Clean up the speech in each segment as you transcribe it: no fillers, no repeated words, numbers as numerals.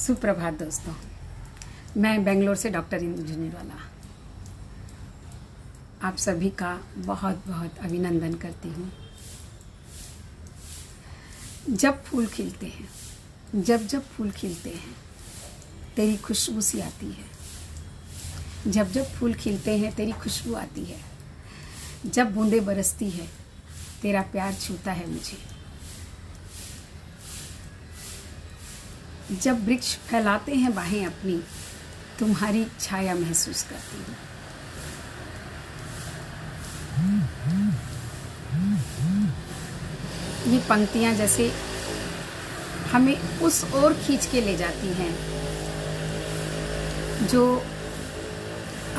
सुप्रभात दोस्तों, मैं बेंगलोर से डॉक्टर इंदु झुंझुनवाला आप सभी का बहुत बहुत अभिनंदन करती हूँ। जब फूल खिलते हैं, जब फूल खिलते हैं तेरी खुशबू सी आती है। जब फूल खिलते हैं तेरी खुशबू आती है। जब बूंदें बरसती है तेरा प्यार छूता है मुझे। जब वृक्ष फैलाते हैं बाहें अपनी, तुम्हारी छाया महसूस करती हूँ। ये पंक्तियाँ जैसे हमें उस ओर खींच के ले जाती हैं जो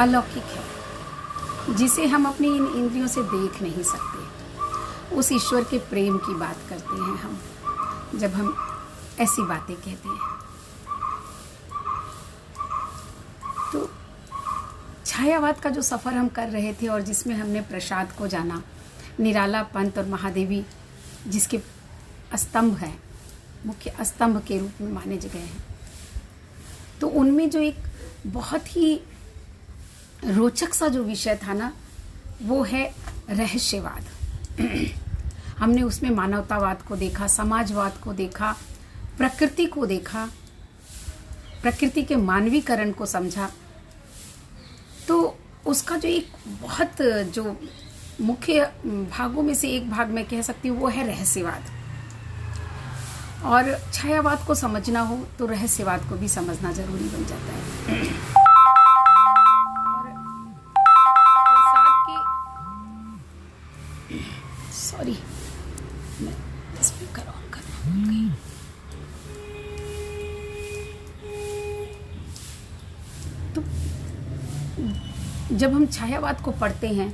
अलौकिक है, जिसे हम अपनी इन इंद्रियों से देख नहीं सकते। उस ईश्वर के प्रेम की बात करते हैं हम जब हम ऐसी बातें कहते हैं। तो छायावाद का जो सफ़र हम कर रहे थे और जिसमें हमने प्रसाद को जाना, निराला पंत और महादेवी जिसके स्तंभ हैं, मुख्य स्तंभ के रूप में माने गए हैं, तो उनमें जो एक बहुत ही रोचक सा जो विषय था ना, वो है रहस्यवाद। हमने उसमें मानवतावाद को देखा, समाजवाद को देखा, प्रकृति को देखा, प्रकृति के मानवीकरण को समझा। तो उसका जो एक बहुत जो मुख्य भागों में से एक भाग मैं कह सकती हूँ वो है रहस्यवाद। और छायावाद को समझना हो तो रहस्यवाद को भी समझना जरूरी बन जाता है। और प्रसाद के सॉरी मैं स्पीकर ऑन करना भूल गई। तो जब हम छायावाद को पढ़ते हैं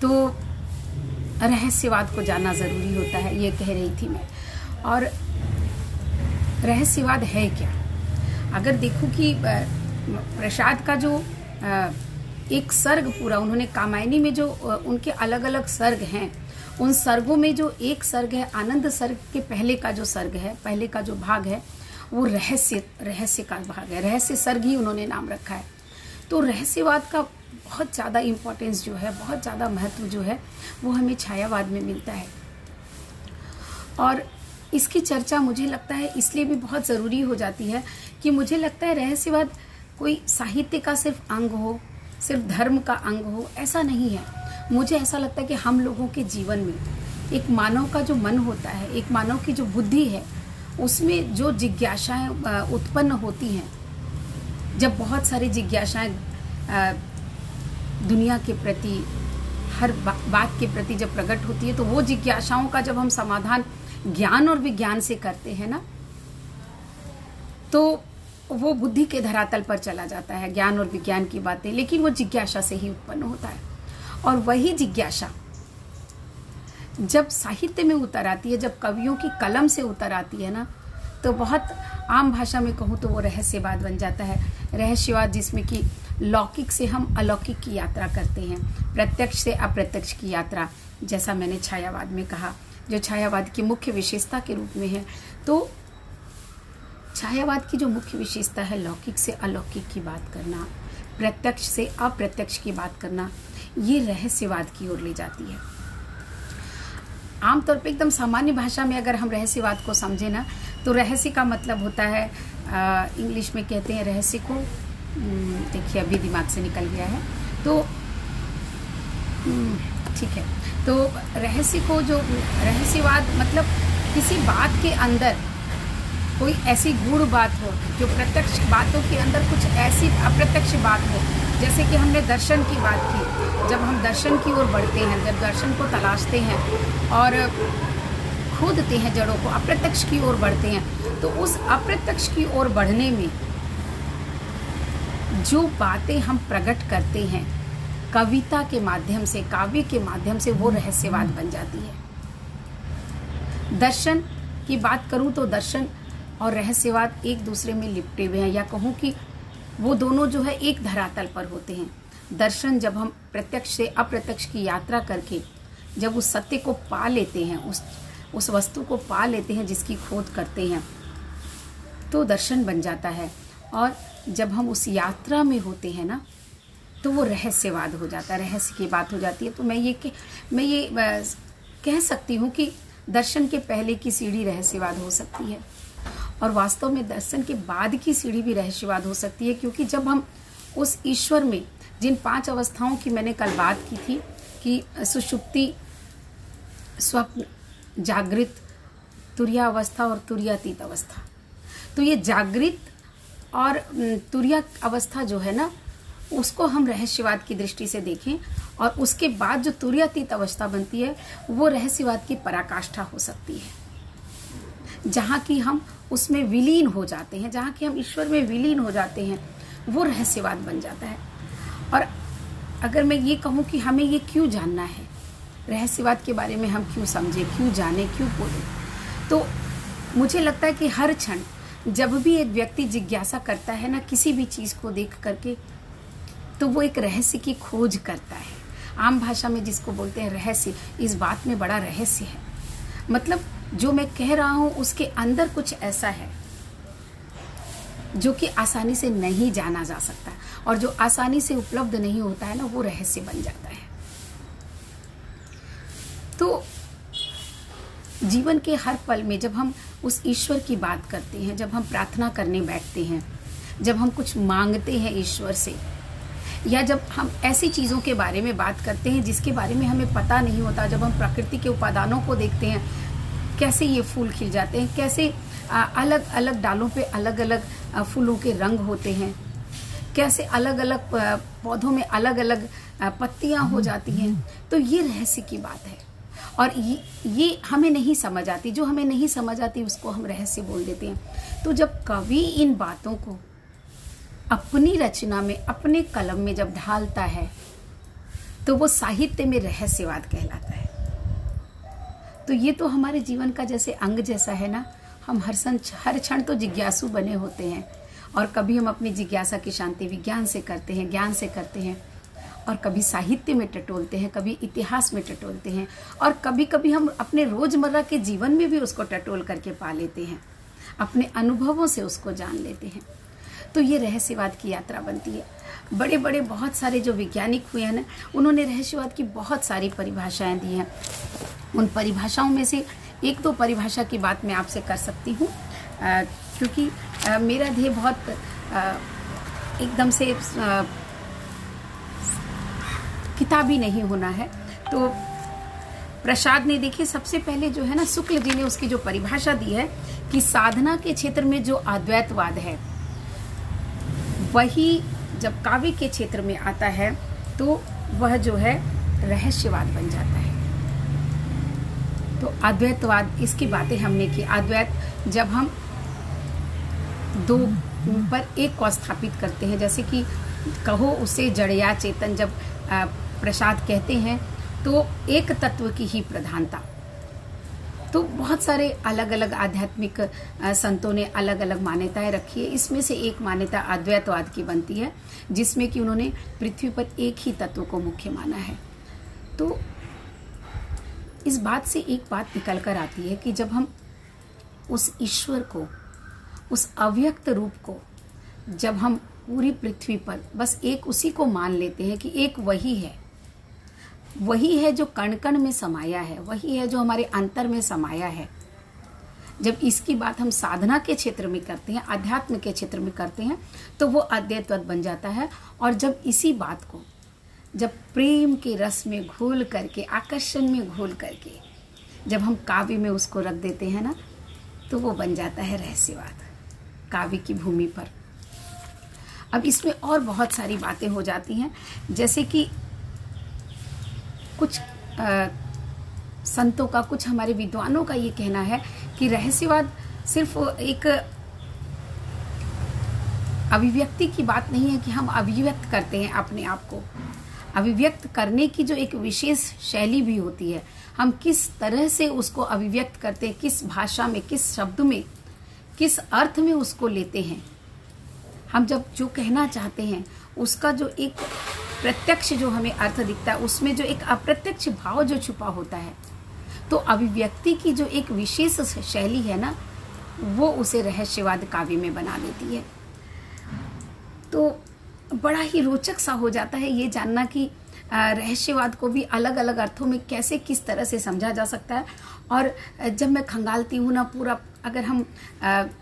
तो रहस्यवाद को जानना ज़रूरी होता है, ये कह रही थी मैं। और रहस्यवाद है क्या? अगर देखूं कि प्रसाद का जो एक सर्ग पूरा उन्होंने कामायनी में जो उनके अलग अलग सर्ग हैं, उन सर्गों में जो एक सर्ग है आनंद सर्ग के पहले का जो सर्ग है, पहले का जो भाग है वो रहस्य का भाग है। रहस्य सर्ग ही उन्होंने नाम रखा है। तो रहस्यवाद का बहुत ज़्यादा इम्पोर्टेंस जो है, बहुत ज़्यादा महत्व जो है वो हमें छायावाद में मिलता है। और इसकी चर्चा मुझे लगता है इसलिए भी बहुत ज़रूरी हो जाती है कि मुझे लगता है रहस्यवाद कोई साहित्य का सिर्फ अंग हो, सिर्फ धर्म का अंग हो, ऐसा नहीं है। मुझे ऐसा लगता है कि हम लोगों के जीवन में एक मानव का जो मन होता है, एक मानव की जो बुद्धि है, उसमें जो जिज्ञासाएं उत्पन्न होती हैं, जब बहुत सारी जिज्ञासाएं दुनिया के प्रति, हर बात के प्रति जब प्रकट होती है, तो वो जिज्ञासाओं का जब हम समाधान ज्ञान और विज्ञान से करते हैं ना, तो वो बुद्धि के धरातल पर चला जाता है, ज्ञान और विज्ञान की बातें, लेकिन वो जिज्ञासा से ही उत्पन्न होता है। और वही जिज्ञासा जब साहित्य में उतर आती है, जब कवियों की कलम से उतर आती है ना, तो बहुत आम भाषा में कहूँ तो वो रहस्यवाद बन जाता है। रहस्यवाद जिसमें कि लौकिक से हम अलौकिक की यात्रा करते हैं, प्रत्यक्ष से अप्रत्यक्ष की यात्रा, जैसा मैंने छायावाद में कहा, जो छायावाद की मुख्य विशेषता के रूप में है। तो छायावाद की जो मुख्य विशेषता है, लौकिक से अलौकिक की बात करना, प्रत्यक्ष से अप्रत्यक्ष की बात करना, ये रहस्यवाद की ओर ले जाती है। आमतौर पे एकदम सामान्य भाषा में अगर हम रहस्यवाद को समझे ना, तो रहस्य का मतलब होता है, इंग्लिश में कहते हैं रहस्य को, देखिए अभी दिमाग से निकल गया है, तो ठीक है। तो रहस्य को जो रहस्यवाद मतलब किसी बात के अंदर कोई ऐसी गूढ़ बात हो, जो प्रत्यक्ष बातों के अंदर कुछ ऐसी अप्रत्यक्ष बात हो। जैसे कि हमने दर्शन की बात की, जब हम दर्शन की ओर बढ़ते हैं, जब दर्शन को तलाशते हैं और खोदते हैं जड़ों को, अप्रत्यक्ष की ओर बढ़ते हैं, तो उस अप्रत्यक्ष की ओर बढ़ने में जो बातें हम प्रकट करते हैं कविता के माध्यम से, काव्य के माध्यम से, वो रहस्यवाद बन जाती है। दर्शन की बात करूं तो दर्शन और रहस्यवाद एक दूसरे में लिपटे हुए हैं, या कहूं कि वो दोनों जो है एक धरातल पर होते हैं। दर्शन जब हम प्रत्यक्ष से अप्रत्यक्ष की यात्रा करके जब उस सत्य को पा लेते हैं, उस वस्तु को पा लेते हैं जिसकी खोज करते हैं, तो दर्शन बन जाता है। और जब हम उस यात्रा में होते हैं ना, तो वो रहस्यवाद हो जाता है, रहस्य की बात हो जाती है। तो मैं ये कह सकती हूँ कि दर्शन के पहले की सीढ़ी रहस्यवाद हो सकती है, और वास्तव में दर्शन के बाद की सीढ़ी भी रहस्यवाद हो सकती है। क्योंकि जब हम उस ईश्वर में, जिन 5 अवस्थाओं की मैंने कल बात की थी कि सुषुप्ति, स्वप्न, जागृत, तुरीयावस्था और तुरीयातीत अवस्था, तो ये जागृत और तुरीय अवस्था जो है ना, उसको हम रहस्यवाद की दृष्टि से देखें, और उसके बाद जो तुरीयातीत अवस्था बनती है वो रहस्यवाद की पराकाष्ठा हो सकती है, जहाँ की हम उसमें विलीन हो जाते हैं, जहाँ की हम ईश्वर में विलीन हो जाते हैं, वो रहस्यवाद बन जाता है। और अगर मैं ये कहूँ कि हमें ये क्यों जानना है, रहस्यवाद के बारे में हम क्यों समझे, क्यों जाने, क्यों बोले, तो मुझे लगता है कि हर क्षण जब भी एक व्यक्ति जिज्ञासा करता है ना किसी भी चीज़ को देख करके, तो वो एक रहस्य की खोज करता है। आम भाषा में जिसको बोलते हैं रहस्य, इस बात में बड़ा रहस्य है। मतलब जो मैं कह रहा हूँ उसके अंदर कुछ ऐसा है जो कि आसानी से नहीं जाना जा सकता, और जो आसानी से उपलब्ध नहीं होता है ना, वो रहस्य बन जाता है। तो जीवन के हर पल में जब हम उस ईश्वर की बात करते हैं, जब हम प्रार्थना करने बैठते हैं, जब हम कुछ मांगते हैं ईश्वर से, या जब हम ऐसी चीज़ों के बारे में बात करते हैं जिसके बारे में हमें पता नहीं होता, जब हम प्रकृति के उपादानों को देखते हैं, कैसे ये फूल खिल जाते हैं, कैसे अलग अलग डालों पे अलग अलग फूलों के रंग होते हैं, कैसे अलग अलग पौधों में अलग अलग पत्तियां हो जाती हैं, तो ये रहस्य की बात है। और ये हमें नहीं समझ आती, जो हमें नहीं समझ आती उसको हम रहस्य बोल देते हैं। तो जब कवि इन बातों को अपनी रचना में, अपने कलम में जब ढालता है, तो वो साहित्य में रहस्यवाद कहलाता है। तो ये तो हमारे जीवन का जैसे अंग जैसा है ना, हम हर क्षण तो जिज्ञासु बने होते हैं, और कभी हम अपनी जिज्ञासा की शांति विज्ञान से करते हैं, ज्ञान से करते हैं, और कभी साहित्य में टटोलते हैं, कभी इतिहास में टटोलते हैं, और कभी कभी हम अपने रोजमर्रा के जीवन में भी उसको टटोल करके पा लेते हैं, अपने अनुभवों से उसको जान लेते हैं। तो ये रहस्यवाद की यात्रा बनती है। बड़े बड़े बहुत सारे जो वैज्ञानिक हुए हैं ना, उन्होंने रहस्यवाद की बहुत सारी परिभाषाएं दी हैं। उन परिभाषाओं में से 1-2 परिभाषा की बात मैं आपसे कर सकती हूँ, क्योंकि मेरा ध्येय बहुत एकदम से किताबी नहीं होना है। तो प्रसाद ने, देखिए, सबसे पहले जो है ना, शुक्ल जी ने उसकी जो परिभाषा दी है कि साधना के क्षेत्र में जो अद्वैतवाद है, वही जब काव्य के क्षेत्र में आता है तो वह जो है रहस्यवाद बन जाता है। तो अद्वैतवाद, इसकी बातें हमने की। अद्वैत जब हम 2 पर एक को स्थापित करते हैं, जैसे कि कहो उसे जड़ या चेतन, जब प्रसाद कहते हैं तो एक तत्व की ही प्रधानता। तो बहुत सारे अलग अलग आध्यात्मिक संतों ने अलग अलग मान्यताएं रखी है। इसमें से एक मान्यता अद्वैतवाद की बनती है, जिसमें कि उन्होंने पृथ्वी पर एक ही तत्व को मुख्य माना है। तो इस बात से एक बात निकल कर आती है कि जब हम उस ईश्वर को, उस अव्यक्त रूप को, जब हम पूरी पृथ्वी पर बस एक उसी को मान लेते हैं कि एक वही है जो कण कण में समाया है, वही है जो हमारे अंतर में समाया है, जब इसकी बात हम साधना के क्षेत्र में करते हैं, अध्यात्म के क्षेत्र में करते हैं, तो वो अद्वैतवाद बन जाता है। और जब इसी बात को जब प्रेम के रस में घोल करके, आकर्षण में घोल करके जब हम काव्य में उसको रख देते हैं ना, तो वो बन जाता है रहस्यवाद काव्य की भूमि पर। अब इसमें और बहुत सारी बातें हो जाती हैं, जैसे कि कुछ संतों का, कुछ हमारे विद्वानों का ये कहना है कि रहस्यवाद सिर्फ एक अभिव्यक्ति की बात नहीं है कि हम अभिव्यक्त करते हैं अपने आप को। अभिव्यक्त करने की जो एक विशेष शैली भी होती है, हम किस तरह से उसको अभिव्यक्त करते हैं, किस भाषा में, किस शब्द में, किस अर्थ में उसको लेते हैं। हम जब जो कहना चाहते हैं उसका जो एक प्रत्यक्ष जो हमें अर्थ दिखता है, उसमें जो एक अप्रत्यक्ष भाव जो छुपा होता है, तो अभिव्यक्ति की जो एक विशेष शैली है ना, वो उसे रहस्यवाद काव्य में बना देती है। तो बड़ा ही रोचक सा हो जाता है ये जानना कि रहस्यवाद को भी अलग अलग अर्थों में कैसे किस तरह से समझा जा सकता है। और जब मैं खंगालती हूँ ना पूरा, अगर हम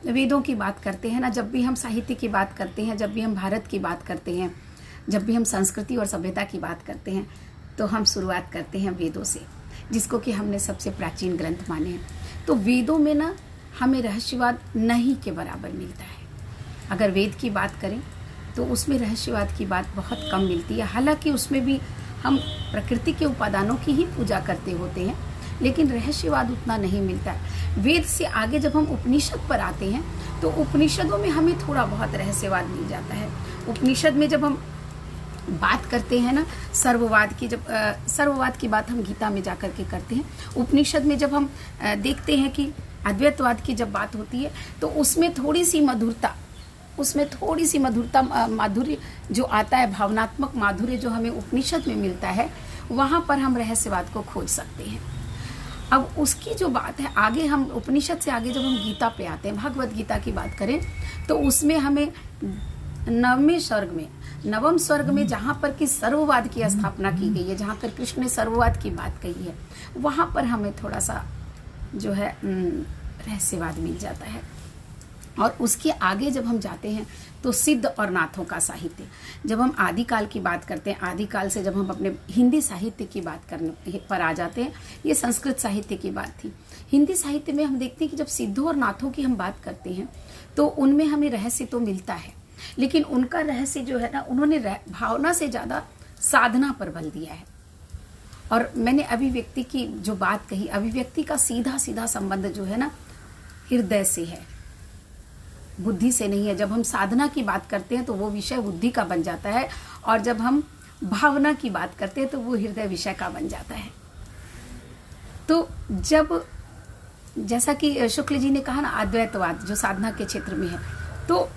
वेदों की बात करते हैं ना, जब भी हम साहित्य की बात करते हैं, जब भी हम भारत की बात करते हैं, जब भी हम संस्कृति और सभ्यता की बात करते हैं, तो हम शुरुआत करते हैं वेदों से, जिसको कि हमने सबसे प्राचीन ग्रंथ माने हैं। तो वेदों में ना हमें रहस्यवाद नहीं के बराबर मिलता है। अगर वेद की बात करें तो उसमें रहस्यवाद की बात बहुत कम मिलती है। हालांकि उसमें भी हम प्रकृति के उपादानों की ही पूजा करते होते हैं, लेकिन रहस्यवाद उतना नहीं मिलता है। वेद से आगे जब हम उपनिषद पर आते हैं तो उपनिषदों में हमें थोड़ा बहुत रहस्यवाद मिल जाता है। उपनिषद में जब हम बात करते हैं ना सर्ववाद की, जब सर्ववाद की बात हम गीता में जाकर के करते हैं, उपनिषद में जब हम देखते हैं कि अद्वैतवाद की जब बात होती है तो उसमें थोड़ी सी मधुरता, माधुर्य जो आता है, भावनात्मक माधुर्य जो हमें उपनिषद में मिलता है, वहां पर हम रहस्यवाद को खोज सकते हैं। अब उसकी जो बात है आगे, हम उपनिषद से आगे जब हम गीता पे आते हैं, भगवत गीता की बात करें तो उसमें हमें नवम स्वर्ग में जहां पर कि सर्ववाद की स्थापना की गई है, जहां पर कृष्ण ने सर्ववाद की बात कही है, वहां पर हमें थोड़ा सा जो है रहस्यवाद मिल जाता है। और उसके आगे जब हम जाते हैं तो सिद्ध और नाथों का साहित्य, जब हम आदिकाल की बात करते हैं, आदिकाल से जब हम अपने हिंदी साहित्य की बात करने पर आ जाते हैं, ये संस्कृत साहित्य की बात थी। हिंदी साहित्य में हम देखते हैं कि जब सिद्धों और नाथों की हम बात करते हैं तो उनमें हमें रहस्य तो मिलता है, लेकिन उनका रहस्य जो है ना, उन्होंने भावना से ज्यादा साधना पर बल दिया है। और मैंने अभिव्यक्ति की जो बात कही, अभिव्यक्ति का सीधा सीधा संबंध जो है ना हृदय से है, बुद्धि से नहीं है। जब हम साधना की बात करते हैं तो वो विषय बुद्धि का बन जाता है, और जब हम भावना की बात करते हैं तो वो हृदय विषय का बन जाता है। तो जब, जैसा कि शुक्ल जी ने कहा ना, अद्वैतवाद जो साधना के क्षेत्र में है, तो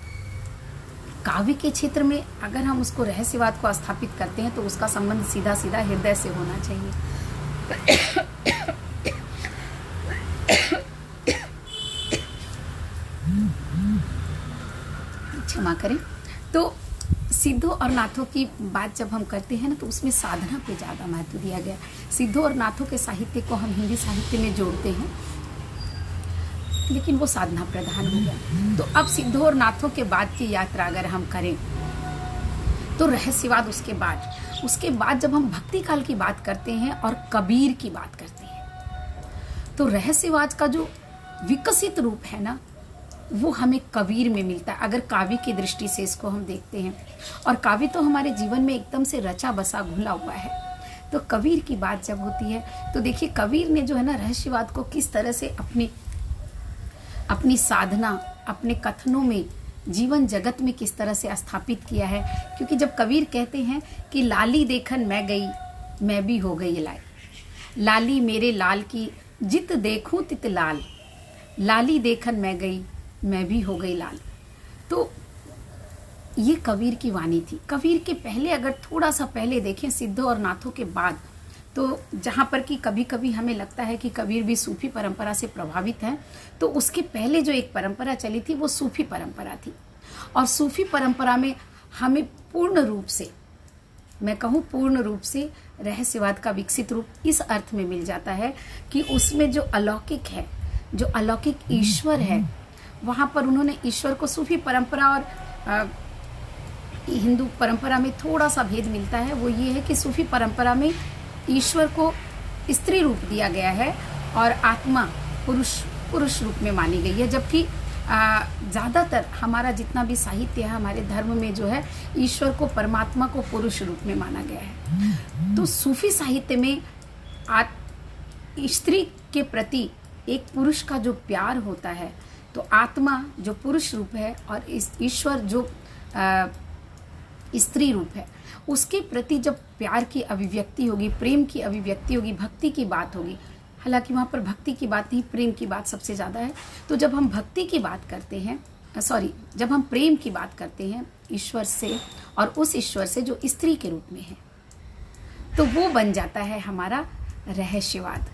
काव्य के क्षेत्र में अगर हम उसको रहस्यवाद को स्थापित करते हैं तो उसका संबंध सीधा सीधा हृदय से होना चाहिए। क्षमा करें। तो सिद्धों और नाथों की बात जब हम करते हैं ना तो उसमें साधना पे ज्यादा महत्व दिया गया। सिद्धों और नाथों के साहित्य को हम हिंदी साहित्य में जोड़ते हैं, लेकिन वो साधना प्रधान हो गया। तो अब सिद्धों और नाथों के बाद की यात्रा अगर हम करें तो रहस्यवाद उसके बाद जब हम भक्ति काल की बात करते हैं और कबीर की बात करते हैं, तो रहस्यवाद का जो विकसित रूप है ना, वो हमें कबीर में मिलता है। अगर काव्य की दृष्टि से इसको हम देखते हैं, और काव्य तो हमारे जीवन में एकदम से रचा बसा घुला हुआ है, तो कबीर की बात जब होती है तो देखिए कबीर ने जो है ना रहस्यवाद को किस तरह से अपनी साधना, अपने कथनों में, जीवन जगत में किस तरह से स्थापित किया है। क्योंकि जब कबीर कहते हैं कि लाली देखन मैं गई, मैं भी हो गई लाल, लाली मेरे लाल की जित देखूं तित लाल, लाली देखन मैं गई, मैं भी हो गई लाल। तो ये कबीर की वाणी थी। कबीर के पहले अगर थोड़ा सा पहले देखें, सिद्धों और नाथों के बाद, तो जहां पर कि कभी कभी हमें लगता है कि कबीर भी सूफी परंपरा से प्रभावित है, तो उसके पहले जो एक परंपरा चली थी वो सूफी परंपरा थी। और सूफी परंपरा में हमें पूर्ण रूप से, मैं कहूँ पूर्ण रूप से, रहस्यवाद का विकसित रूप इस अर्थ में मिल जाता है कि उसमें जो अलौकिक है, जो अलौकिक ईश्वर है, वहां पर उन्होंने ईश्वर को, सूफी परंपरा और हिंदू परंपरा में थोड़ा सा भेद मिलता है। वो ये है कि सूफी परंपरा में ईश्वर को स्त्री रूप दिया गया है और आत्मा पुरुष रूप में मानी गई है, जबकि ज्यादातर हमारा जितना भी साहित्य है, हमारे धर्म में जो है, ईश्वर को, परमात्मा को पुरुष रूप में माना गया है। तो सूफी साहित्य में स्त्री के प्रति एक पुरुष का जो प्यार होता है, तो आत्मा जो पुरुष रूप है और ईश्वर जो स्त्री रूप है, उसके प्रति जब प्यार की अभिव्यक्ति होगी, प्रेम की अभिव्यक्ति होगी, भक्ति की बात होगी, हालांकि वहां पर भक्ति की बात नहीं, प्रेम की बात सबसे ज्यादा है। तो जब हम भक्ति की बात करते हैं, जब हम प्रेम की बात करते हैं ईश्वर से, और उस ईश्वर से जो स्त्री के रूप में है, तो वो बन जाता है हमारा रहस्यवाद,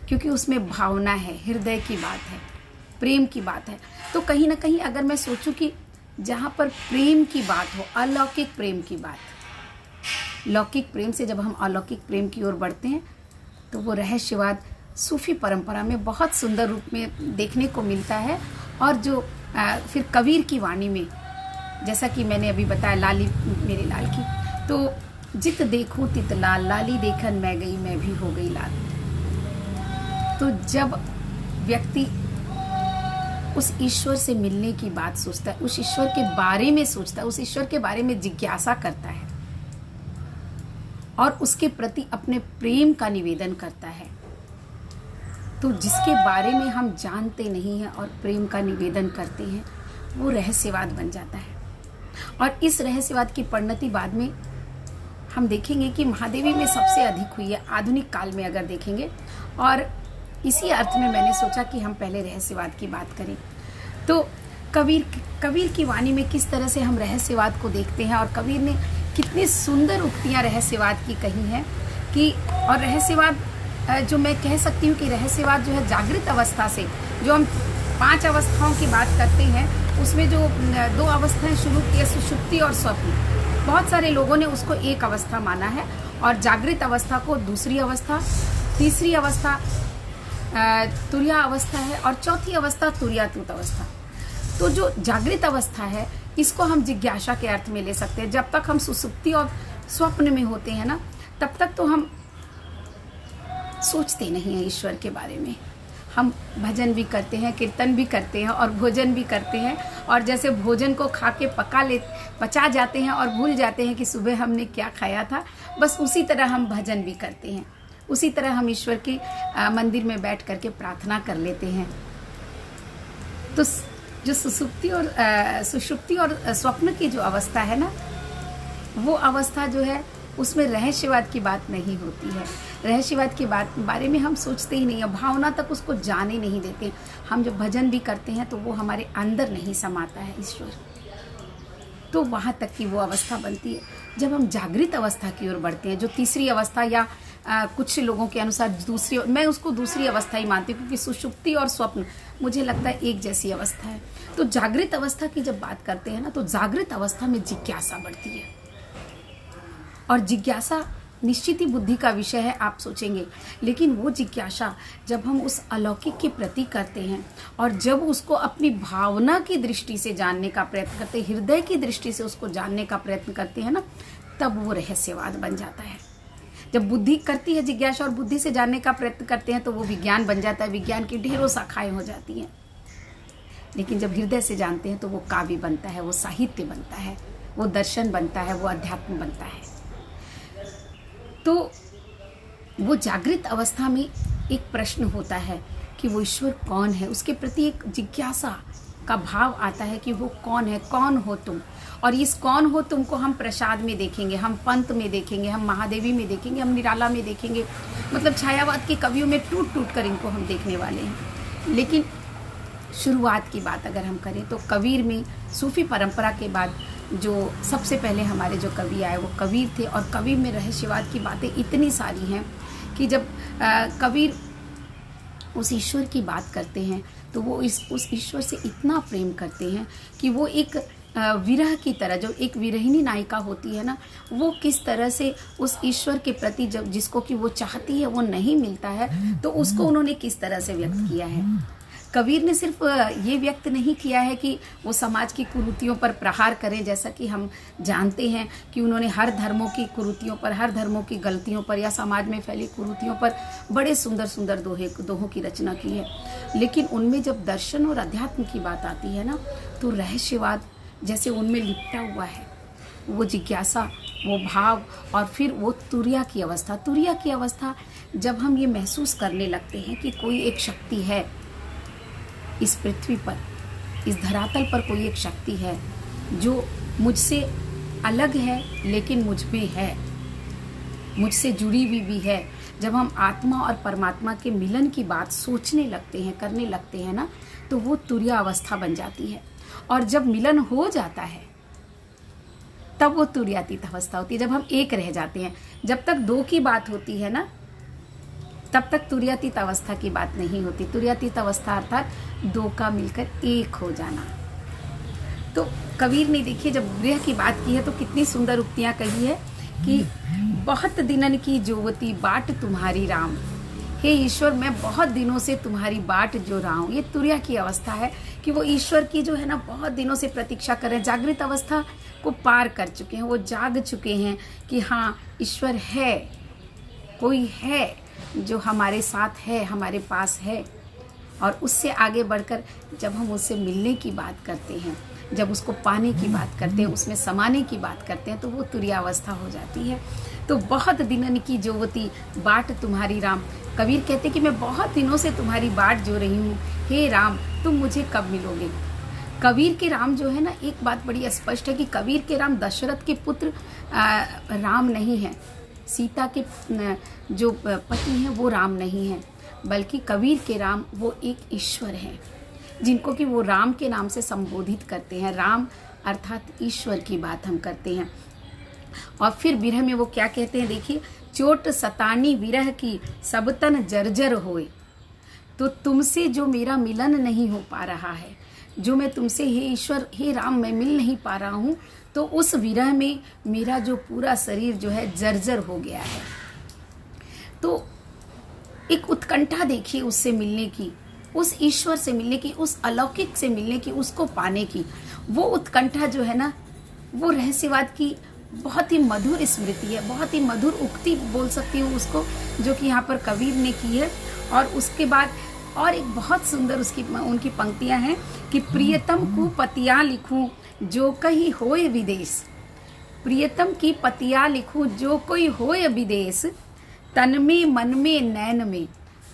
क्योंकि उसमें भावना है, हृदय की बात है। प्रेम की बात है। तो कहीं ना कहीं अगर मैं सोचूं कि जहाँ पर प्रेम की बात हो, अलौकिक प्रेम की बात, लौकिक प्रेम से जब हम अलौकिक प्रेम की ओर बढ़ते हैं तो वो रहस्यवाद सूफी परंपरा में बहुत सुंदर रूप में देखने को मिलता है। और जो फिर कबीर की वाणी में, जैसा कि मैंने अभी बताया लाली मेरे लाल की, तो जित देखूं तित लाल, लाली देखन मैं गई मैं भी हो गई लाल। तो जब व्यक्ति उस ईश्वर से मिलने की बात सोचता है, उस ईश्वर के बारे में सोचता है, उस ईश्वर के बारे में जिज्ञासा करता है और उसके प्रति अपने प्रेम का निवेदन करता है, तो जिसके बारे में हम जानते नहीं हैं और प्रेम का निवेदन करते हैं, वो रहस्यवाद बन जाता है। और इस रहस्यवाद की परिणति बाद में हम देखेंगे कि महादेवी में सबसे अधिक हुई है आधुनिक काल में अगर देखेंगे। और इसी अर्थ में मैंने सोचा कि हम पहले रहस्यवाद की बात करें। तो कबीर की वाणी में किस तरह से हम रहस्यवाद को देखते हैं, और कबीर ने कितनी सुंदर उक्तियां रहस्यवाद की कही हैं कि, और रहस्यवाद जो मैं कह सकती हूँ कि रहस्यवाद जो है जागृत अवस्था से, जो हम 5 अवस्थाओं की बात करते हैं उसमें जो 2 अवस्थाएं शुरू की है, सुषुप्ति और स्वप्न, बहुत सारे लोगों ने उसको एक अवस्था माना है, और जागृत अवस्था को दूसरी अवस्था, तीसरी अवस्था तुरिया अवस्था है, और चौथी अवस्था तुरियातीत अवस्था। तो जो जागृत अवस्था है इसको हम जिज्ञासा के अर्थ में ले सकते हैं। जब तक हम सुसुप्ति और स्वप्न में होते हैं ना, तब तक तो हम सोचते नहीं हैं ईश्वर के बारे में। हम भजन भी करते हैं, कीर्तन भी करते हैं और भोजन भी करते हैं, और जैसे भोजन को खा के पचा जाते हैं और भूल जाते हैं कि सुबह हमने क्या खाया था, बस उसी तरह हम भजन भी करते हैं, उसी तरह हम ईश्वर के मंदिर में बैठ करके प्रार्थना कर लेते हैं। तो जो सुषुप्ति और स्वप्न की जो अवस्था है ना, वो अवस्था जो है उसमें रहस्यवाद की बात नहीं होती है। रहस्यवाद के बारे में हम सोचते ही नहीं है, भावना तक उसको जाने नहीं देते। हम जब भजन भी करते हैं तो वो हमारे अंदर नहीं समाता है ईश्वर, तो वहाँ तक की वो अवस्था बनती है। जब हम जागृत अवस्था की ओर बढ़ते हैं, जो तीसरी अवस्था या कुछ लोगों के अनुसार दूसरी, मैं उसको दूसरी अवस्था ही मानती हूँ, क्योंकि सुषुप्ति और स्वप्न मुझे लगता है एक जैसी अवस्था है। तो जागृत अवस्था की जब बात करते हैं ना, तो जागृत अवस्था में जिज्ञासा बढ़ती है, और जिज्ञासा निश्चित ही बुद्धि का विषय है, आप सोचेंगे, लेकिन वो जिज्ञासा जब हम उस अलौकिक के प्रति करते हैं और जब उसको अपनी भावना की दृष्टि से जानने का प्रयत्न करते हैं, हृदय की दृष्टि से उसको जानने का प्रयत्न करते हैं ना, तब वो रहस्यवाद बन जाता है। जब बुद्धि करती है जिज्ञासा और बुद्धि से जानने का प्रयत्न करते हैं तो वो विज्ञान बन जाता है, विज्ञान की ढेरों शाखाएं हो जाती हैं। लेकिन जब हृदय से जानते हैं तो वो काव्य बनता है, वो साहित्य बनता है, वो दर्शन बनता है, वो अध्यात्म बनता है। तो वो जागृत अवस्था में एक प्रश्न होता है कि वो ईश्वर कौन है, उसके प्रति एक जिज्ञासा का भाव आता है कि वो कौन है, कौन हो तुम। और इस कौन हो तुम को हम प्रसाद में देखेंगे, हम पंत में देखेंगे, हम महादेवी में देखेंगे, हम निराला में देखेंगे, मतलब छायावाद के कवियों में टूट टूट कर इनको हम देखने वाले हैं। लेकिन शुरुआत की बात अगर हम करें तो कबीर में, सूफी परंपरा के बाद जो सबसे पहले हमारे जो कवि आए वो कबीर थे, और कबीर में रहस्यवाद की बातें इतनी सारी हैं कि जब कबीर उस ईश्वर की बात करते हैं तो वो उस ईश्वर से इतना प्रेम करते हैं कि वो एक विरह की तरह, जो एक विरहिणी नायिका होती है ना, वो किस तरह से उस ईश्वर के प्रति जब जिसको कि वो चाहती है वो नहीं मिलता है, तो उसको उन्होंने किस तरह से व्यक्त किया है। कबीर ने सिर्फ ये व्यक्त नहीं किया है कि वो समाज की कुरीतियों पर प्रहार करें, जैसा कि हम जानते हैं कि उन्होंने हर धर्मों की कुरीतियों पर, हर धर्मों की गलतियों पर या समाज में फैली कुरीतियों पर बड़े सुंदर सुंदर दोहों की रचना की है। लेकिन उनमें जब दर्शन और अध्यात्म की बात आती है ना, तो रहस्यवाद जैसे उनमें लिपटा हुआ है, वो जिज्ञासा, वो भाव, और फिर वो तुरिया की अवस्था। तुरिया की अवस्था जब हम ये महसूस करने लगते हैं कि कोई एक शक्ति है इस पृथ्वी पर, इस धरातल पर कोई एक शक्ति है जो मुझसे अलग है लेकिन मुझ में है, मुझसे जुड़ी हुई भी है। जब हम आत्मा और परमात्मा के मिलन की बात सोचने लगते हैं, करने लगते हैं ना, तो वो तुरिया अवस्था बन जाती है। और जब मिलन हो जाता है तब वो तुर्यातीत अवस्था होती है, जब हम एक रह जाते हैं। जब तक दो की बात होती है ना, तब तक तुर्यातीत अवस्था की बात नहीं होती। तुर्यातीत अवस्था अर्थात दो का मिलकर एक हो जाना। तो कबीर ने देखिए जब गृह की बात की है तो कितनी सुंदर उक्तियां कही है कि बहुत दिनन की जोवती बाट तुम्हारी राम, हे ईश्वर मैं बहुत दिनों से तुम्हारी बाट जो रहा हूँ। ये तुर्या की अवस्था है कि वो ईश्वर की जो है ना बहुत दिनों से प्रतीक्षा कर रहे हैं, जागृत अवस्था को पार कर चुके हैं, वो जाग चुके हैं कि हाँ ईश्वर है, कोई है जो हमारे साथ है, हमारे पास है। और उससे आगे बढ़कर जब हम उससे मिलने की बात करते हैं, जब उसको पाने की बात करते हैं, उसमें समाने की बात करते हैं, तो वो तुर्यावस्था हो जाती है। तो बहुत दिनन की जोवती बाट तुम्हारी राम, कबीर कहते कि मैं बहुत दिनों से तुम्हारी बाट जो रही हूँ, हे राम तुम मुझे कब मिलोगे। कबीर के राम जो है ना, एक बात बड़ी स्पष्ट है कि कबीर के राम दशरथ के पुत्र राम नहीं है, सीता के जो पति हैं वो राम नहीं है, बल्कि कबीर के राम वो एक ईश्वर हैं, जिनको कि वो राम के नाम से संबोधित करते हैं। राम अर्थात ईश्वर की बात हम करते हैं। और फिर विरह में वो क्या कहते हैं, देखिए, चोट सतानी विरह की सब तन जर्जर होए। तो तुमसे जो मेरा मिलन नहीं हो पा रहा है, जो मैं तुमसे हे ईश्वर हे राम मैं मिल नहीं पा रहा हूँ, तो उस विरह में मेरा जो पूरा शरीर जो है जर्जर हो गया है। तो एक उत्कंठा देखिए उससे मिलने की, उस ईश्वर से मिलने की, उस अलौकिक से मिलने की, उसको पाने की। वो उत्कंठा जो है ना, वो रहस्यवाद की बहुत ही मधुर स्मृति है, बहुत ही मधुर उक्ति बोल सकती हूँ उसको, जो कि यहाँ पर कबीर ने की है। और उसके बाद और एक बहुत सुंदर उनकी पंक्तियां हैं कि प्रियतम को पतिया लिखूं जो कहीं होए विदेश, प्रियतम की पतिया लिखूं जो कोई होए विदेश, तन में मन में नैन में,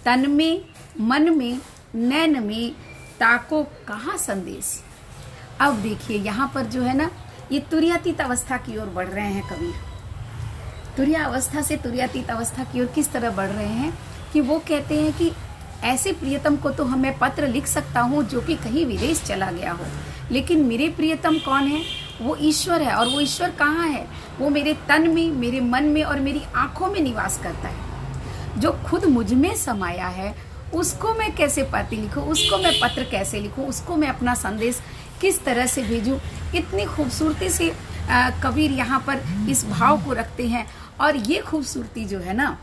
तन में मन में नैन में ताको कहाँ संदेश। अब देखिए यहाँ पर जो है ना, ये तुर्यातीत अवस्था की ओर बढ़ रहे हैं कबीर। तुर्या अवस्था से तुर्यातीत अवस्था की ओर किस तरह बढ़ रहे हैं कि वो कहते हैं कि ऐसे प्रियतम को तो मैं पत्र लिख सकता हूँ जो कि कहीं विदेश चला गया हो, लेकिन मेरे प्रियतम कौन है, वो ईश्वर है। और वो ईश्वर कहाँ है, वो मेरे तन में, मेरे मन में और मेरी आंखों में निवास करता है। जो खुद मुझ में समाया है उसको मैं कैसे पत्र लिखूं, उसको मैं पत्र कैसे लिखूं, उसको मैं अपना संदेश किस तरह से भेजूं। इतनी खूबसूरती से कबीर यहाँ पर इस भाव को रखते हैं। और ये खूबसूरती जो है ना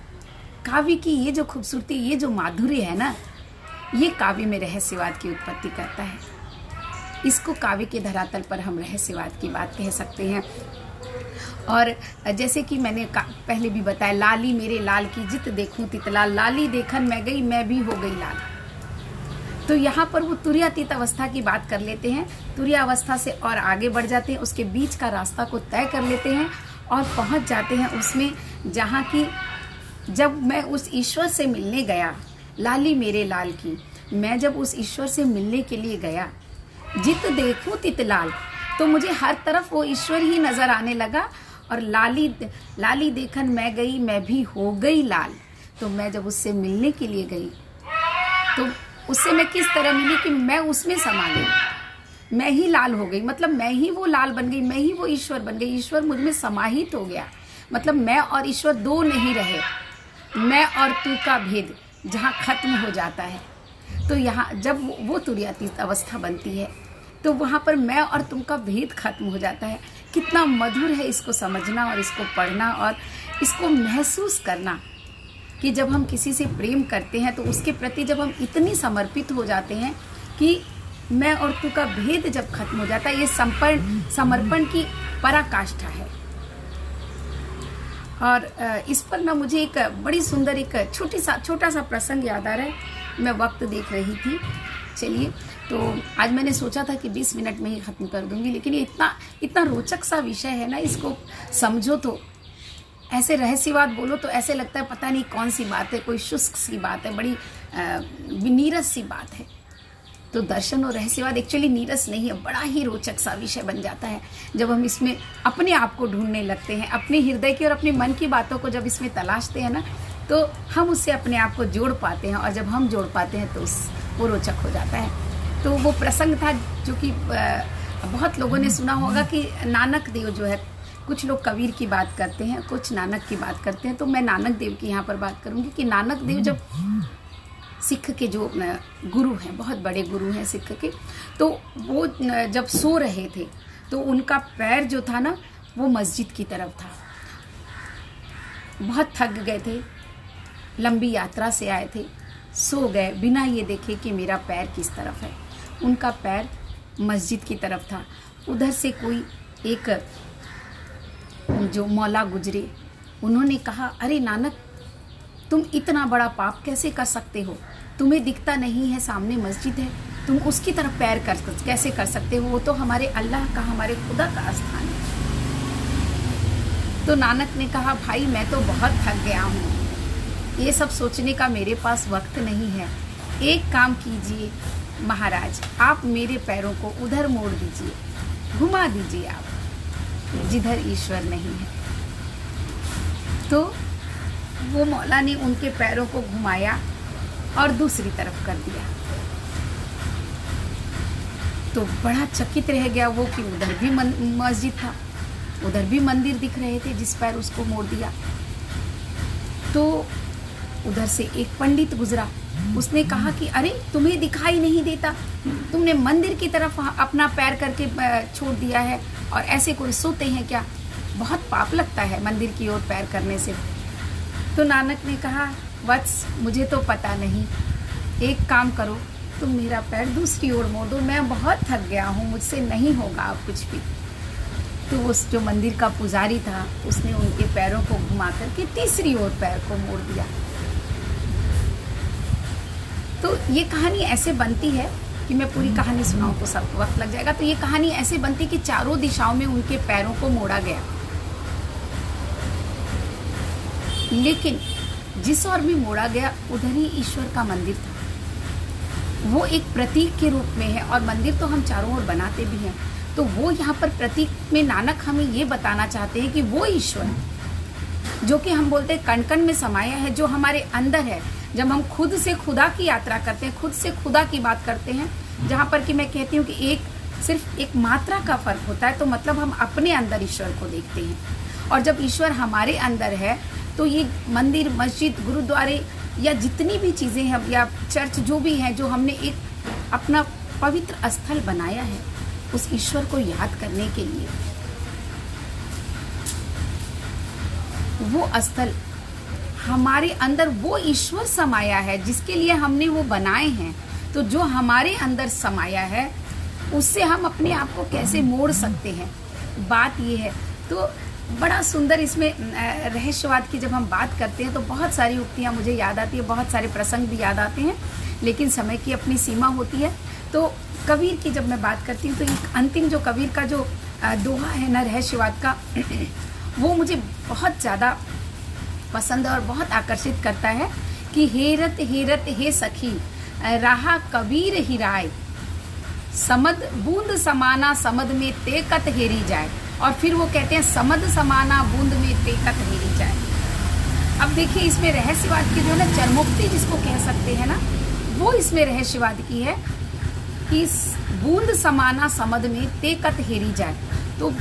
काव्य की, ये जो खूबसूरती, ये जो माधुर्य है ना, ये काव्य में रहस्यवाद की उत्पत्ति करता है। इसको काव्य के धरातल पर हम रहस्यवाद की बात कह सकते हैं। और जैसे कि मैंने पहले भी बताया, लाली मेरे लाल की जित देखूं तितलाल, लाली देखन मैं गई मैं भी हो गई लाल। तो यहाँ पर वो तुर्यातीत अवस्था की बात कर लेते हैं, तुर्या अवस्था से और आगे बढ़ जाते हैं, उसके बीच का रास्ता को तय कर लेते हैं और पहुँच जाते हैं उसमें जहाँ की जब मैं उस ईश्वर से मिलने गया, लाली मेरे लाल की, मैं जब उस ईश्वर से मिलने के लिए गया, जित देखूं तितलाल, तो मुझे हर तरफ वो ईश्वर ही नजर आने लगा। और लाली देखन मैं गई मैं भी हो गई लाल। तो मैं जब उससे मिलने के लिए गई तो उससे मैं किस तरह मिली कि मैं उसमें समा गई, मैं ही लाल हो गई, मतलब मैं ही वो लाल बन गई, मैं ही वो ईश्वर बन गई। ईश्वर मुझ में समाहित हो गया, मतलब मैं और ईश्वर दो नहीं रहे, मैं और तू का भेद जहाँ खत्म हो जाता है। तो यहाँ जब वो तुर्यातीत अवस्था बनती है तो वहाँ पर मैं और तुम का भेद खत्म हो जाता है। कितना मधुर है इसको समझना और इसको पढ़ना और इसको महसूस करना कि जब हम किसी से प्रेम करते हैं तो उसके प्रति जब हम इतनी समर्पित हो जाते हैं कि मैं और तू का भेद जब खत्म हो जाता है, ये समर्पण की पराकाष्ठा है। और इस पर ना मुझे एक बड़ी सुंदर एक छोटा सा प्रसंग याद आ रहा है। मैं वक्त देख रही थी, चलिए, तो आज मैंने सोचा था कि 20 मिनट में ही ख़त्म कर दूंगी, लेकिन ये इतना रोचक सा विषय है ना, इसको समझो तो ऐसे रहस्यवाद बोलो तो ऐसे लगता है पता नहीं कौन सी बात है, कोई शुष्क सी बात है, बड़ी नीरस सी बात है। तो दर्शन और रहस्यवाद एक्चुअली नीरस नहीं है, बड़ा ही रोचक सा विषय बन जाता है जब हम इसमें अपने आप को ढूंढने लगते हैं, अपने हृदय की और अपने मन की बातों को जब इसमें तलाशते हैं ना, तो हम उससे अपने आप को जोड़ पाते हैं। और जब हम जोड़ पाते हैं तो वो रोचक हो जाता है। तो वो प्रसंग था जो कि बहुत लोगों ने सुना होगा कि नानक देव जो है, कुछ लोग कबीर की बात करते हैं, कुछ नानक की बात करते हैं, तो मैं नानक देव की यहाँ पर बात करूँगी कि नानक देव जब सिख के जो गुरु हैं, बहुत बड़े गुरु हैं सिख के, तो वो जब सो रहे थे तो उनका पैर जो था ना वो मस्जिद की तरफ था। बहुत थक गए थे, लंबी यात्रा से आए थे, सो गए बिना ये देखे कि मेरा पैर किस तरफ है। उनका पैर मस्जिद की तरफ था। उधर से कोई एक जो मौला गुजरे, उन्होंने कहा, अरे नानक, तुम इतना बड़ा पाप कैसे कर सकते हो? तुम्हें दिखता नहीं है सामने मस्जिद है, तुम उसकी तरफ पैर कैसे कर सकते हो? वो तो हमारे अल्लाह का, हमारे खुदा का स्थान है। तो नानक ने कहा, भाई मैं तो बहुत थक गया हूँ, ये सब सोचने का मेरे पास वक्त नहीं है। एक काम कीजिए महाराज, आप मेरे पैरों को उधर मोड़ दीजिए, घुमा दीजिए आप, जिधर ईश्वर नहीं है। तो वो मौला ने उनके पैरों को घुमाया और दूसरी तरफ कर दिया। तो बड़ा चकित रह गया वो कि उधर भी मस्जिद था, उधर भी मंदिर दिख रहे थे जिस पैर उसको मोड़ दिया। तो उधर से एक पंडित गुजरा, उसने कहा कि अरे तुम्हें दिखाई नहीं देता, तुमने मंदिर की तरफ अपना पैर करके छोड़ दिया है, और ऐसे कोई सोते हैं क्या? बहुत पाप लगता है मंदिर की ओर पैर करने से। तो नानक ने कहा, वत्स मुझे तो पता नहीं, एक काम करो, तुम मेरा पैर दूसरी ओर मोड़ दो, मैं बहुत थक गया हूँ, मुझसे नहीं होगा अब कुछ भी। तो उस जो मंदिर का पुजारी था उसने उनके पैरों को घुमा करके तीसरी ओर पैर को मोड़ दिया। तो ये कहानी ऐसे बनती है कि मैं पूरी कहानी सुनाऊं तो सब वक्त लग जाएगा। तो ये कहानी ऐसे बनती कि चारों दिशाओं में उनके पैरों को मोड़ा गया, लेकिन जिस ओर भी मोड़ा गया उधर ही ईश्वर का मंदिर था। वो एक प्रतीक के रूप में है, और मंदिर तो हम चारों ओर बनाते भी हैं। तो वो यहाँ पर प्रतीक में नानक हमें ये बताना चाहते हैं कि वो ईश्वर जो कि हम बोलते हैं कण कण में समाया है, जो हमारे अंदर है। जब हम खुद से खुदा की यात्रा करते हैं, खुद से खुदा की बात करते हैं, जहाँ पर कि मैं कहती हूँ कि सिर्फ एक मात्रा का फर्क होता है, तो मतलब हम अपने अंदर ईश्वर को देखते हैं। और जब ईश्वर हमारे अंदर है तो ये मंदिर, मस्जिद, गुरुद्वारे या जितनी भी चीज़ें हैं या चर्च जो भी हैं, जो हमने एक अपना पवित्र स्थल बनाया है उस ईश्वर को याद करने के लिए, वो स्थल हमारे अंदर वो ईश्वर समाया है जिसके लिए हमने वो बनाए हैं। तो जो हमारे अंदर समाया है उससे हम अपने आप को कैसे मोड़ सकते हैं, बात ये है। तो बड़ा सुंदर इसमें रहस्यवाद की जब हम बात करते हैं तो बहुत सारी उक्तियाँ मुझे याद आती है, बहुत सारे प्रसंग भी याद आते हैं, लेकिन समय की अपनी सीमा होती है। तो कबीर की जब मैं बात करती हूँ तो एक अंतिम जो कबीर का जो दोहा है ना रहस्यवाद का, वो मुझे बहुत ज़्यादा पसंद और बहुत आकर्षित करता है कि हेरत हेरत हे सखी रहा कबीर ही राय, समद बूंद समाना समद में तेकत हेरी जाए। और फिर वो कहते हैं समद समाना बूंद में तेकत हेरी जाए। अब देखिए इसमें रहस्यवाद की जो है ना चरमोक्ति जिसको कह सकते हैं ना, वो इसमें रहस्यवाद की है कि बूंद समाना समद में तेकत हेरी जाए। तो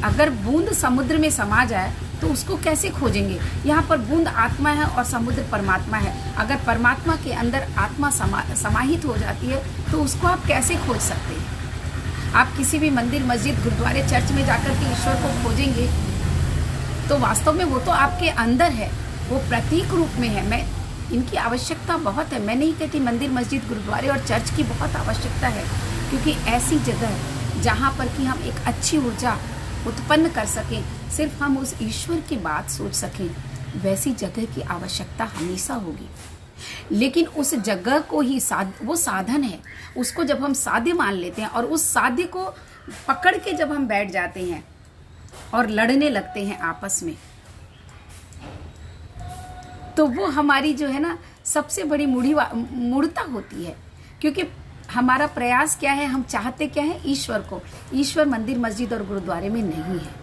अगर बूंद समुद्र में समा जाए तो उसको कैसे खोजेंगे? यहाँ पर बूंद आत्मा है और समुद्र परमात्मा है। अगर परमात्मा के अंदर आत्मा समाहित हो जाती है तो उसको आप कैसे खोज सकते हैं? आप किसी भी मंदिर, मस्जिद, गुरुद्वारे, चर्च में जाकर के ईश्वर को खोजेंगे तो वास्तव में वो तो आपके अंदर है, वो प्रतीक रूप में है। मैं इनकी आवश्यकता बहुत है, मैं नहीं कहती मंदिर, मस्जिद, गुरुद्वारे और चर्च की बहुत आवश्यकता है, क्योंकि ऐसी जगह जहाँ पर कि हम एक अच्छी ऊर्जा उत्पन्न कर सकें, सिर्फ हम उस ईश्वर की बात सोच सकें, वैसी जगह की आवश्यकता हमेशा होगी। लेकिन उस जगह को ही वो साधन है, उसको जब हम साध्य मान लेते हैं और उस साध्य को पकड़ के जब हम बैठ जाते हैं और लड़ने लगते हैं आपस में, तो वो हमारी जो है ना सबसे बड़ी मूढ़ता होती है। क्योंकि हमारा प्रयास क्या है, हम चाहते क्या है? ईश्वर को। ईश्वर मंदिर, मस्जिद और गुरुद्वारे में नहीं है।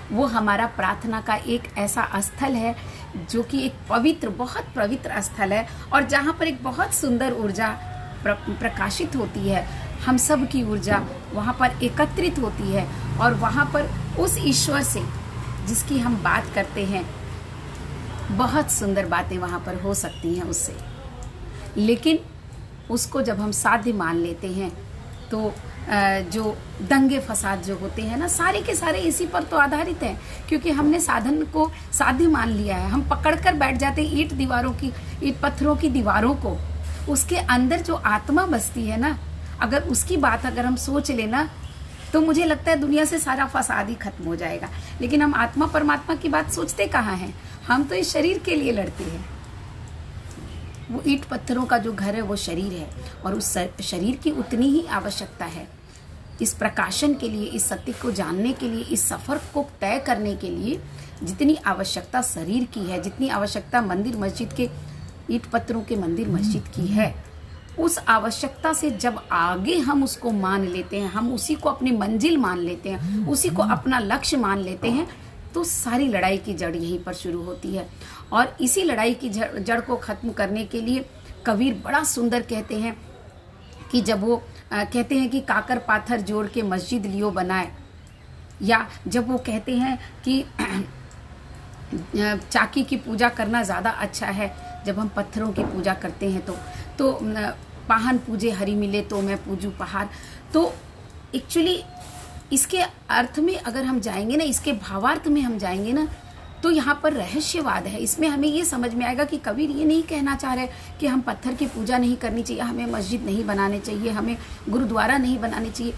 वो हमारा प्रार्थना का एक ऐसा स्थल है जो कि एक पवित्र, बहुत पवित्र स्थल है, और जहाँ पर एक बहुत सुंदर ऊर्जा प्रकाशित होती है। हम सब की ऊर्जा वहाँ पर एकत्रित होती है और वहाँ पर उस ईश्वर से जिसकी हम बात करते हैं, बहुत सुंदर बातें वहाँ पर हो सकती हैं उससे, लेकिन उसको जब हम साध्य मान लेते हैं तो जो दंगे फसाद जो होते हैं ना, सारे के सारे इसी पर तो आधारित हैं, क्योंकि हमने साधन को साध्य मान लिया है। हम पकड़कर बैठ जाते हैं ईंट पत्थरों की दीवारों को। उसके अंदर जो आत्मा बसती है ना, अगर उसकी बात अगर हम सोच लेना, तो मुझे लगता है दुनिया से सारा फसाद ही खत्म हो जाएगा। लेकिन हम आत्मा परमात्मा की बात सोचते कहाँ हैं? हम तो इस शरीर के लिए लड़ते हैं। वो ईंट पत्थरों का जो घर है वो शरीर है, और उस शरीर की उतनी ही आवश्यकता है इस प्रकाशन के लिए, इस सत्य को जानने के लिए, इस सफर को तय करने के लिए। जितनी आवश्यकता शरीर की है, जितनी आवश्यकता मंदिर मस्जिद के ईंट पत्थरों के मंदिर मस्जिद की है, उस आवश्यकता से जब आगे हम उसको मान लेते हैं, हम उसी को अपनी मंजिल मान लेते हैं, उसी को अपना लक्ष्य मान लेते हैं, तो सारी लड़ाई की जड़ यहीं पर शुरू होती है। और इसी लड़ाई की जड़ को खत्म करने के लिए कबीर बड़ा सुंदर कहते हैं कि जब वो कहते हैं कि काकर पाथर जोड़ के मस्जिद लियो बनाए, या जब वो कहते हैं कि चाकी की पूजा करना ज़्यादा अच्छा है जब हम पत्थरों की पूजा करते हैं, तो पाहन पूजे हरि मिले तो मैं पूजू पहाड़। तो एक्चुअली इसके अर्थ में अगर हम जाएंगे ना, इसके भावार्थ में हम जाएंगे ना, तो यहाँ पर रहस्यवाद है। इसमें हमें ये समझ में आएगा कि कबीर ये नहीं कहना चाह रहे कि हम पत्थर की पूजा नहीं करनी चाहिए, हमें मस्जिद नहीं बनाने चाहिए, हमें गुरुद्वारा नहीं बनाने चाहिए।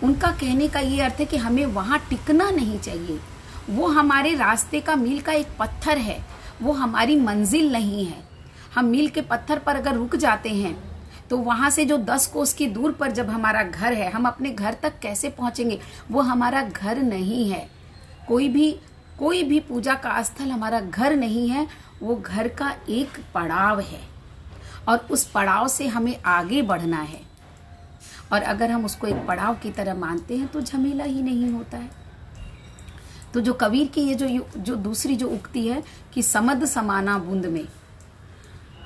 उनका कहने का ये अर्थ है कि हमें वहाँ टिकना नहीं चाहिए। वो हमारे रास्ते का मील का एक पत्थर है, वो हमारी मंजिल नहीं है। हम मील के पत्थर पर अगर रुक जाते हैं तो वहाँ से जो 10 कोस की दूर पर जब हमारा घर है, हम अपने घर तक कैसे पहुँचेंगे? वो हमारा घर नहीं है। कोई भी पूजा का स्थल हमारा घर नहीं है, वो घर का एक पड़ाव है, और उस पड़ाव से हमें आगे बढ़ना है। और अगर हम उसको एक पड़ाव की तरह मानते हैं तो झमेला ही नहीं होता है। तो जो कबीर की ये जो दूसरी जो उक्ति है कि समद समाना बूंद में,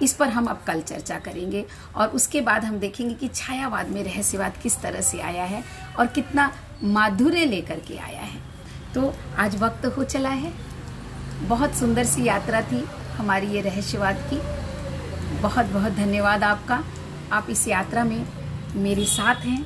इस पर हम अब कल चर्चा करेंगे, और उसके बाद हम देखेंगे कि छायावाद में रहस्यवाद किस तरह से आया है और कितना माधुर्य लेकर के आया है। तो आज वक्त हो चला है। बहुत सुंदर सी यात्रा थी हमारी ये रहस्यवाद की। बहुत बहुत धन्यवाद आपका। आप इस यात्रा में मेरे साथ हैं,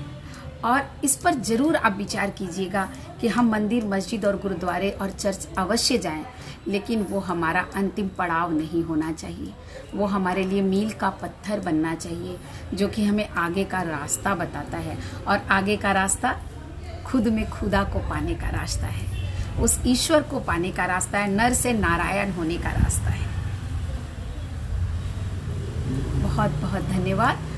और इस पर ज़रूर आप विचार कीजिएगा कि हम मंदिर मस्जिद और गुरुद्वारे और चर्च अवश्य जाएं, लेकिन वो हमारा अंतिम पड़ाव नहीं होना चाहिए। वो हमारे लिए मील का पत्थर बनना चाहिए, जो कि हमें आगे का रास्ता बताता है, और आगे का रास्ता खुद में खुदा को पाने का रास्ता है, उस ईश्वर को पाने का रास्ता है, नर से नारायण होने का रास्ता है। बहुत बहुत धन्यवाद।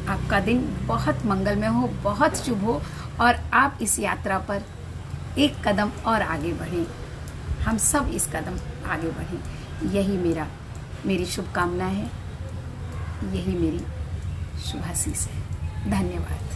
आपका दिन बहुत मंगलमय हो, बहुत शुभ हो, और आप इस यात्रा पर एक कदम और आगे बढ़ें। हम सब इस कदम आगे बढ़ें, यही मेरी शुभकामना है, यही मेरी शुभाशीष है। धन्यवाद।